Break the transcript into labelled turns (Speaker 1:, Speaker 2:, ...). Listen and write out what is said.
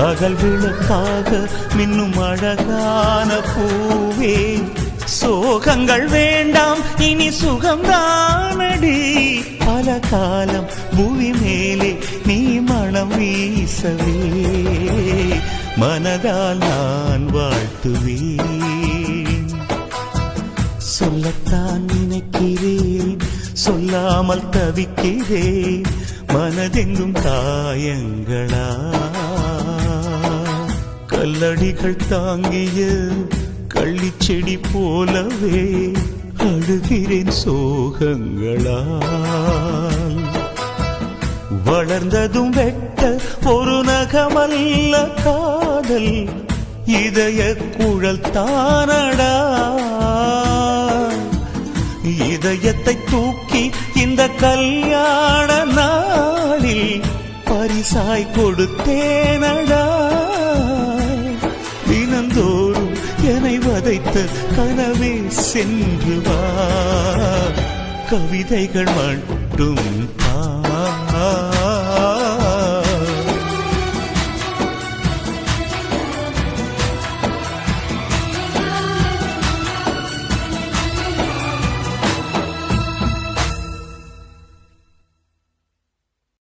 Speaker 1: அகல் விளக்காக மின்னும் அழகான பூவே, சோகங்கள் வேண்டாம் இனி சுகம்தானடி. பல காலம் பூமி மேலே நீ மனம் வீசவே, மனதால் நான் வாழ்த்துவேன். சொல்லத்தான் நினைக்கிறேன், சொல்லாமல் தவிக்கிறேன், மனதெங்கும் காயங்களா. கல்லடிகள் தாங்கிய கள்ளிச்செடி போலவே அழுகிறேன் சோகங்களால். வளர்ந்ததும் வெட்ட ஒரு நகமல்ல காதல், இதய குழல் தானடா. இதயத்தை தூக்கி இந்த கல்யாண நாளில் பரிசாய் கொடுத்தேனடா. தினந்தோறும் என்னை வதைத்த கனவே சென்று வா, கவிதைகள் மட்டும்